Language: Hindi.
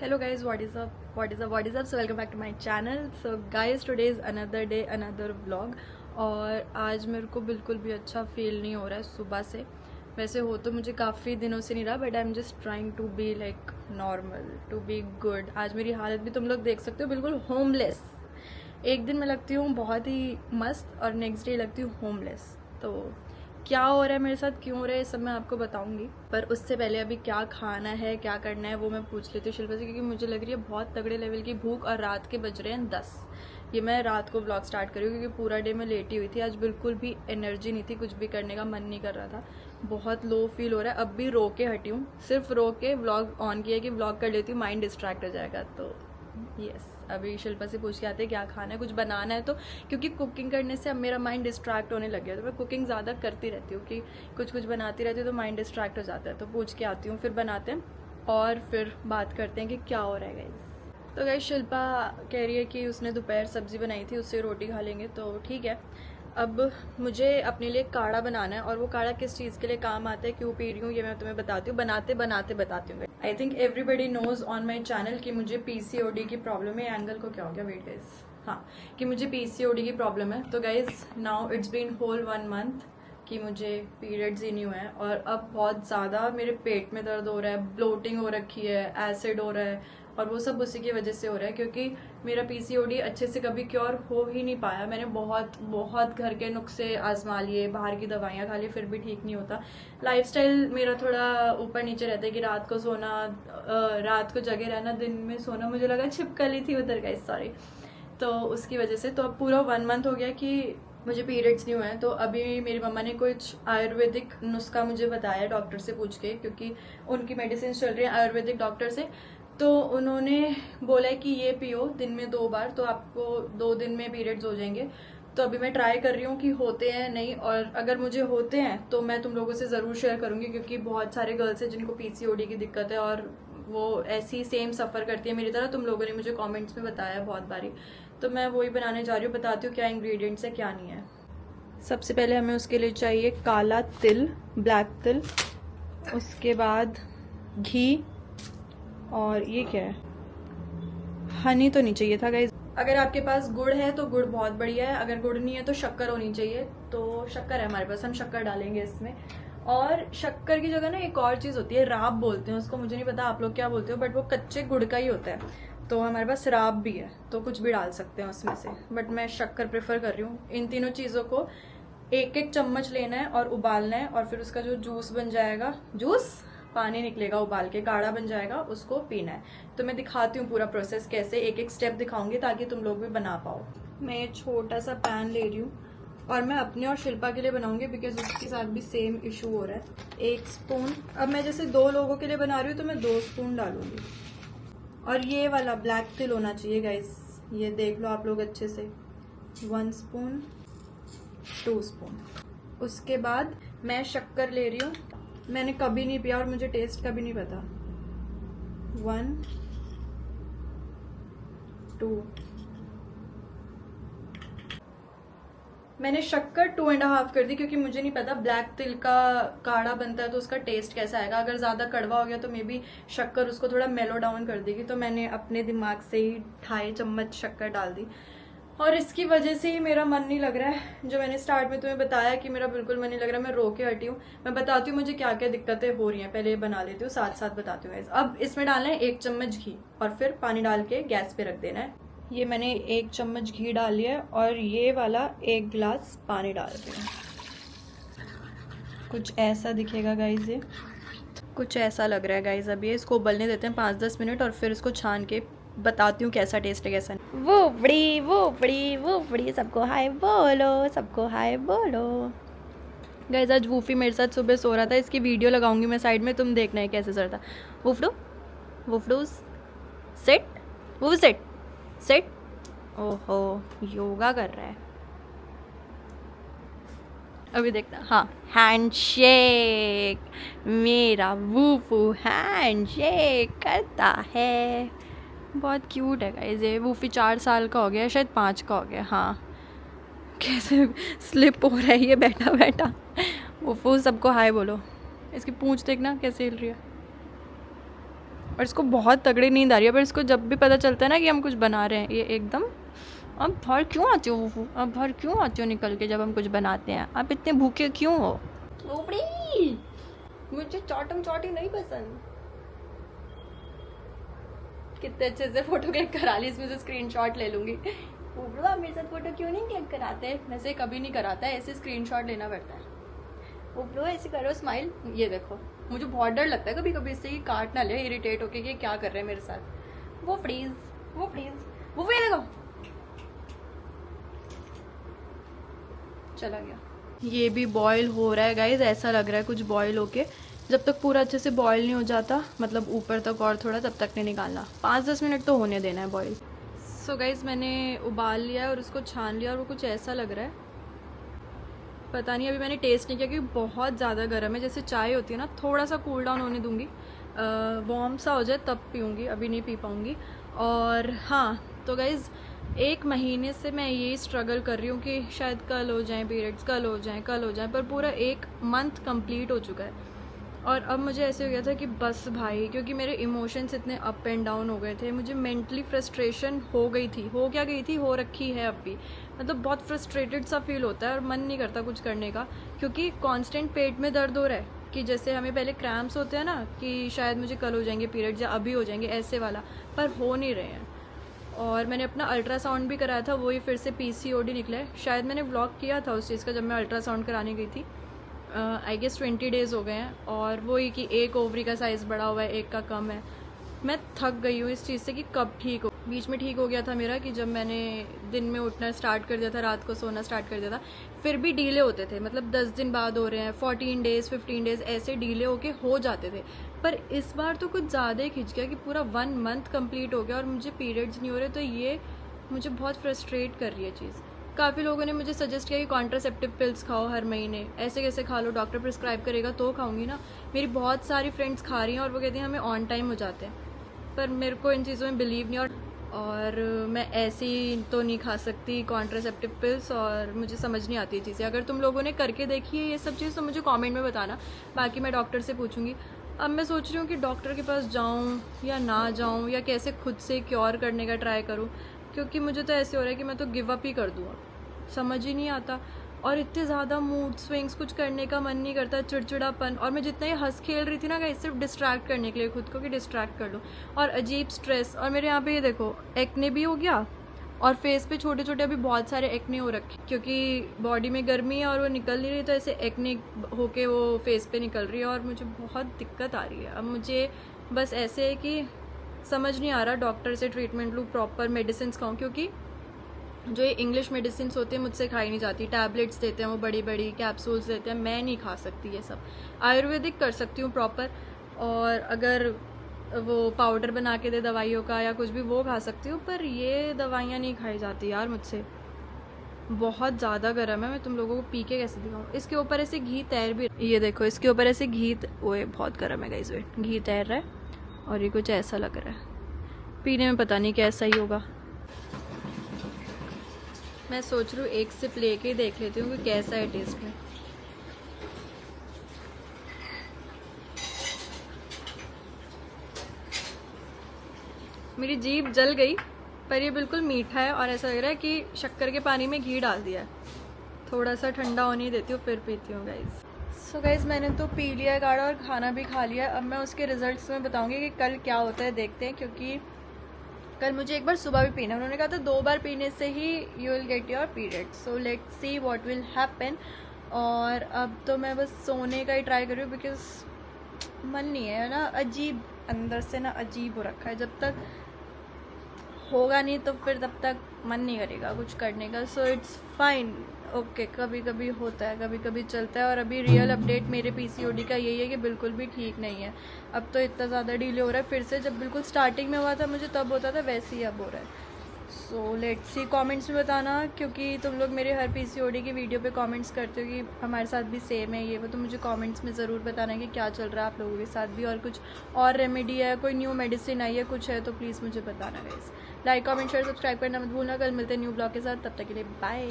Hello guys, what is up? So welcome back to my channel. So guys, today is another day, another vlog. और आज मेरे को बिल्कुल भी अच्छा फील नहीं हो रहा है सुबह से. वैसे हो तो मुझे काफ़ी दिनों से नहीं रहा, but I am just trying to be like normal, to be good. आज मेरी हालत भी तुम लोग देख सकते हो, बिल्कुल होमलेस. एक दिन मैं लगती हूँ बहुत ही मस्त और नेक्स्ट डे लगती हूँ होमलेस. तो क्या हो रहा है मेरे साथ, क्यों हो रहा है, ये सब मैं आपको बताऊंगी. पर उससे पहले अभी क्या खाना है, क्या करना है, वो मैं पूछ लेती हूँ शिल्पा से, क्योंकि मुझे लग रही है बहुत तगड़े लेवल की भूख. और रात के बज रहे हैं 10. ये मैं रात को व्लॉग स्टार्ट करी हूँ क्योंकि पूरा डे मैं लेटी हुई थी. आज बिल्कुल भी एनर्जी नहीं थी, कुछ भी करने का मन नहीं कर रहा था. बहुत लो फील हो रहा है. अब भी रो के हटी हूँ, सिर्फ रो के व्लॉग ऑन किया कि व्लॉग कर लेती हूँ, माइंड डिस्ट्रैक्ट हो जाएगा. तो यस, अभी शिल्पा से पूछ के आते हैं क्या खाना है, कुछ बनाना है. तो क्योंकि कुकिंग करने से अब मेरा माइंड डिस्ट्रैक्ट होने लग गया, तो मैं कुकिंग ज़्यादा करती रहती हूँ कि कुछ कुछ बनाती रहती हूँ, तो माइंड डिस्ट्रैक्ट हो जाता है. तो पूछ के आती हूँ, फिर बनाते हैं और फिर बात करते हैं कि क्या हो रहा है गाइस. तो गाइस शिल्पा कह रही है कि उसने दोपहर सब्जी बनाई थी, उससे रोटी खा लेंगे, तो ठीक है. अब मुझे अपने लिए काढ़ा बनाना है, और वो काढ़ा किस चीज़ के लिए काम आता है, क्यों पी रही हूँ, ये मैं तुम्हें बताती हूँ. बनाते बनाते बताती हूँ. I think everybody knows on my channel कि मुझे पीसीओडी की प्रॉब्लम है. एंगल को क्या हो गया, वेट गाइस. हाँ, कि मुझे पीसीओडी की प्रॉब्लम है. तो guys now it's been whole 1 month कि मुझे पीरियड्स ही नहीं हुए हैं, और अब बहुत ज़्यादा मेरे पेट में दर्द हो रहा है, ब्लोटिंग हो रखी है, एसिड हो रहा है, और वो सब उसी की वजह से हो रहा है क्योंकि मेरा पीसीओडी अच्छे से कभी क्योर हो ही नहीं पाया. मैंने बहुत बहुत घर के नुस्खे आजमा लिए, बाहर की दवाइयाँ खा ली, फिर भी ठीक नहीं होता. लाइफस्टाइल मेरा थोड़ा ऊपर नीचे रहता है कि रात को सोना, रात को जगे रहना, दिन में सोना. मुझे लगा छिपकली थी उधर गाइस, सॉरी. तो उसकी वजह से तो अब पूरा 1 मंथ हो गया कि मुझे पीरियड्स नहीं हुए हैं. तो अभी मेरी मम्मा ने कुछ आयुर्वेदिक नुस्खा मुझे बताया डॉक्टर से पूछ के, क्योंकि उनकी मेडिसिन चल रही है आयुर्वेदिक डॉक्टर से. तो उन्होंने बोला है कि ये पियो दिन में 2 बार, तो आपको 2 दिन में पीरियड्स हो जाएंगे. तो अभी मैं ट्राई कर रही हूँ कि होते हैं नहीं, और अगर मुझे होते हैं तो मैं तुम लोगों से ज़रूर शेयर करूँगी, क्योंकि बहुत सारे गर्ल्स हैं जिनको पीसीओडी की दिक्कत है, और वो ऐसी सेम सफ़र करती है मेरी तरह. तुम लोगों ने मुझे कमेंट्स में बताया बहुत बारी. तो मैं वही बनाने जा रही हूँ, बताती हूँ क्या इंग्रेडिएंट्स है क्या नहीं है. सबसे पहले हमें उसके लिए चाहिए काला तिल, ब्लैक तिल. उसके बाद घी, और ये क्या है, हनी तो नहीं चाहिए था गाइज. अगर आपके पास गुड़ है तो गुड़ बहुत बढ़िया है, अगर गुड़ नहीं है तो शक्कर होनी चाहिए. तो शक्कर है हमारे पास, हम शक्कर डालेंगे इसमें. और शक्कर की जगह ना एक और चीज़ होती है, राब बोलते हैं उसको, मुझे नहीं पता आप लोग क्या बोलते हो, बट वो कच्चे गुड़ का ही होता है. तो हमारे पास राब भी है, तो कुछ भी डाल सकते हैं उसमें से, बट मैं शक्कर प्रेफर कर रही हूँ. इन तीनों चीज़ों को एक एक चम्मच लेना है और उबालना है, और फिर उसका जो जूस बन जाएगा, जूस पानी निकलेगा उबाल के, गाढ़ा बन जाएगा, उसको पीना है. तो मैं दिखाती हूँ पूरा प्रोसेस कैसे, एक एक स्टेप दिखाऊंगी ताकि तुम लोग भी बना पाओ. मैं ये छोटा सा पैन ले रही हूँ, और मैं अपने और शिल्पा के लिए बनाऊंगी बिकॉज उसके साथ भी सेम इशू हो रहा है. 1 स्पून, अब मैं जैसे 2 लोगों के लिए बना रही हूँ तो मैं 2 स्पून डालूंगी. और ये वाला ब्लैक तिल होना चाहिए गाइस, ये देख लो आप लोग अच्छे से. 1 स्पून, 2 स्पून. उसके बाद मैं शक्कर ले रही हूँ, मैंने कभी नहीं पिया और मुझे टेस्ट का भी नहीं पता. 1, 2. मैंने शक्कर 2.5 कर दी, क्योंकि मुझे नहीं पता ब्लैक तिल का काढ़ा बनता है तो उसका टेस्ट कैसा आएगा. अगर ज़्यादा कड़वा हो गया तो मे बी शक्कर उसको थोड़ा मेलो डाउन कर देगी. तो मैंने अपने दिमाग से ही 2.5 चम्मच शक्कर डाल दी, और इसकी वजह से ही मेरा मन नहीं लग रहा है. जो मैंने स्टार्ट में तुम्हें बताया कि मेरा बिल्कुल मन नहीं लग रहा, मैं रो के हटी हूँ. मैं बताती हूँ मुझे क्या क्या दिक्कतें हो रही हैं, पहले ये बना लेती हूँ, साथ साथ बताती हूँ. अब इसमें डालना है 1 चम्मच घी, और फिर पानी डाल के गैस पे रख देना है. ये मैंने 1 चम्मच घी डाल लिया, और ये वाला 1 गिलास पानी डाल रही हूँ. कुछ ऐसा दिखेगा गाइज, ये कुछ ऐसा लग रहा है गाइज. अब ये इसको उबलने देते हैं 5-10 मिनट, और फिर इसको छान के बताती हूँ कैसा टेस्ट है कैसा नहीं. वो बड़ी सबको हाय बोलो, सबको हाय बोलो. गाइस आज वूफी मेरे साथ सुबह सो रहा था, इसकी वीडियो लगाऊंगी मैं साइड में, तुम देखना है कैसे सो रहा था. वुफडू सेट, वो सेट. ओहो, योगा कर रहा है अभी, देखना. हाँ, हैंडशेक, मेरा वूफू हैंडशेक करता है. बहुत क्यूट है गाइस. ये वूफी 4 साल का हो गया, शायद 5 का हो गया. हाँ, कैसे स्लिप हो रहा है ये बैठा बैठा. वूफू सबको हाय बोलो. इसकी पूंछ देखना कैसे हिल रही है. और इसको बहुत तगड़ी नींद आ रही है, पर इसको जब भी पता चलता है ना कि हम कुछ बना रहे हैं, ये एकदम अब बाहर क्यों आते हो, अब बाहर क्यों आते हो निकल के जब हम कुछ बनाते हैं, आप इतने भूखे क्यों हो? ऊपरी मुझे चॉटम चॉटी नहीं पसंद। कितने अच्छे से फोटो क्लिक करा ली, इसमें से स्क्रीनशॉट ले लूंगी। ऊपरो आप मेरे साथ फोटो क्यों नहीं क्लिक कराते? वैसे कभी नहीं कराता है, ऐसे स्क्रीनशॉट लेना पड़ता है। ऊपरो ऐसे करो स्माइल, ये देखो मुझे बहुत डर लगता है कभी कभी इससे, कि काट ना ले इरिटेट होके कि क्या कर रहे हैं मेरे साथ। वो प्लीज वो ये देखो चला गया। ये भी बॉईल हो रहा है गाइज, ऐसा लग रहा है कुछ बॉईल होके। जब तक पूरा अच्छे से बॉईल नहीं हो जाता, मतलब ऊपर तक और थोड़ा, तब तक नहीं निकालना। 5-10 मिनट तो होने देना है बॉईल। सो गाइज मैंने उबाल लिया और उसको छान लिया, और वो कुछ ऐसा लग रहा है, पता नहीं, अभी मैंने टेस्ट नहीं किया क्योंकि बहुत ज़्यादा गर्म है। जैसे चाय होती है ना, थोड़ा सा कूल डाउन होने दूंगी, वार्म सा हो जाए तब पीऊँगी, अभी नहीं पी पाऊँगी। और हाँ तो गाइज़ 1 महीने से मैं यही स्ट्रगल कर रही हूँ कि शायद कल हो जाए पीरियड्स, कल हो जाए, पर पूरा 1 मंथ कंप्लीट हो चुका है। और अब मुझे ऐसे हो गया था कि बस भाई, क्योंकि मेरे इमोशंस इतने अप एंड डाउन हो गए थे, मुझे मेंटली फ्रस्ट्रेशन हो गई थी, हो रखी है अब भी। मतलब बहुत फ्रस्ट्रेटेड सा फील होता है और मन नहीं करता कुछ करने का, क्योंकि कांस्टेंट पेट में दर्द हो रहा है कि जैसे हमें पहले क्रैम्प्स होते हैं ना, कि शायद मुझे कल हो जाएंगे पीरियड्स या अभी हो जाएंगे, ऐसे वाला, पर हो नहीं रहे हैं। और मैंने अपना अल्ट्रासाउंड भी कराया था, वही फिर से PCOD निकला है। शायद मैंने व्लॉग किया था उस चीज़ का जब मैं अल्ट्रासाउंड कराने गई थी। आई गेस 20 डेज़ हो गए हैं, और वही कि एक ओवरी का साइज़ बड़ा हुआ है, एक का कम है। मैं थक गई हूँ इस चीज़ से कि कब ठीक हो। बीच में ठीक हो गया था मेरा कि जब मैंने दिन में उठना स्टार्ट कर दिया था, रात को सोना स्टार्ट कर दिया था, फिर भी डीले होते थे, मतलब 10 दिन बाद हो रहे हैं, 14 डेज़ 15 डेज़ ऐसे डीले होके हो जाते थे। पर इस बार तो कुछ ज़्यादा ही खिंच गया कि पूरा 1 मंथ कंप्लीट हो गया और मुझे पीरियड्स नहीं हो रहे, तो ये मुझे बहुत फ्रस्ट्रेट कर रही है चीज़। काफ़ी लोगों ने मुझे सजेस्ट किया कि कॉन्ट्रासेप्टिव पिल्स खाओ हर महीने, ऐसे कैसे खा लो, डॉक्टर प्रिस्क्राइब करेगा तो खाऊंगी ना। मेरी बहुत सारी फ्रेंड्स खा रही हैं और वो कहती हैं हमें ऑन टाइम हो जाते हैं, पर मेरे को इन चीज़ों में बिलीव नहीं। और मैं ऐसे ही तो नहीं खा सकती कॉन्ट्रासेप्टिव पिल्स, और मुझे समझ नहीं आती ये चीज़ें। अगर तुम लोगों ने करके देखी है ये सब चीज़ तो मुझे कमेंट में बताना, बाकी मैं डॉक्टर से पूछूंगी। अब मैं सोच रही हूँ कि डॉक्टर के पास जाऊँ या ना जाऊँ, या कैसे खुद से क्योर करने का ट्राई करूँ, क्योंकि मुझे तो ऐसे हो रहा है कि मैं तो गिव अप ही कर दूँ, समझ ही नहीं आता। और इतने ज़्यादा मूड स्विंग्स, कुछ करने का मन नहीं करता, चिड़चिड़ापन। और मैं जितना ही हंस खेल रही थी ना गाइस, सिर्फ डिस्ट्रैक्ट करने के लिए खुद को, कि डिस्ट्रैक्ट कर लूँ, और अजीब स्ट्रेस। और मेरे यहाँ पे ये देखो एक्ने भी हो गया, और फेस पे छोटे छोटे अभी बहुत सारे एक्ने हो रखे, क्योंकि बॉडी में गर्मी है और वो निकल नहीं रही, तो ऐसे एक्ने होके वो फेस पे निकल रही है, और मुझे बहुत दिक्कत आ रही है। अब मुझे बस ऐसे है कि समझ नहीं आ रहा डॉक्टर से ट्रीटमेंट लूँ, प्रॉपर मेडिसिन खाऊँ, क्योंकि जो ये इंग्लिश मेडिसिन होती है मुझसे खाई नहीं जाती। टैबलेट्स देते हैं वो, बड़ी बड़ी कैप्सूल्स देते हैं, मैं नहीं खा सकती ये सब। आयुर्वेदिक कर सकती हूँ प्रॉपर, और अगर वो पाउडर बना के दे दवाइयों का या कुछ भी, वो खा सकती हूँ, पर ये दवाइयाँ नहीं खाई जाती यार मुझसे। बहुत ज़्यादा गर्म है, मैं तुम लोगों को पी के कैसे दिखाऊँ। इसके ऊपर ऐसे घी तैर भी, ये देखो इसके ऊपर ऐसे घी, ओए बहुत गर्म है गाइस, वेट, घी तैर रहा है, और ये कुछ ऐसा लग रहा है, पीने में पता नहीं कैसा ही होगा। मैं सोच रही हूँ एक सिप लेके ही देख लेती हूँ कि कैसा है टेस्ट में। मेरी जीभ जल गई, पर ये बिल्कुल मीठा है, और ऐसा लग रहा है कि शक्कर के पानी में घी डाल दिया है। थोड़ा सा ठंडा होने देती हूँ फिर पीती हूँ गाइज। सो गाइज मैंने तो पी लिया है काढ़ा और खाना भी खा लिया। अब मैं उसके रिजल्ट्स में बताऊँगी कि कल क्या होता है, देखते हैं, क्योंकि कल मुझे एक बार सुबह भी पीना है। उन्होंने कहा था 2 बार पीने से ही you will get your period, so let's see what will happen. और अब तो मैं बस सोने का ही ट्राई कर रही हूँ, बिकॉज मन नहीं है ना, अजीब अंदर से ना अजीब हो रखा है। जब तक होगा नहीं तो फिर तब तक मन नहीं करेगा कुछ करने का। सो इट्स फाइन, ओके, कभी कभी होता है, कभी कभी चलता है। और अभी रियल अपडेट मेरे PCOD का यही है कि बिल्कुल भी ठीक नहीं है। अब तो इतना ज़्यादा डिले हो रहा है, फिर से जब बिल्कुल स्टार्टिंग में हुआ था मुझे तब होता था, वैसे ही अब हो रहा है। सो लेट्स सी, कमेंट्स में बताना, क्योंकि तुम लोग मेरे हर PCOD की वीडियो पे कमेंट्स करते हो कि हमारे साथ भी सेम है ये वो, तो मुझे कमेंट्स में ज़रूर बताना कि क्या चल रहा है आप लोगों के साथ भी, और कुछ और रेमेडी है, कोई न्यू मेडिसिन आई है, कुछ है तो प्लीज़ मुझे बताना guys. Like comment share subscribe करना मत भूलना। कल मिलते हैं न्यू ब्लॉग के साथ, तब तक के लिए बाय।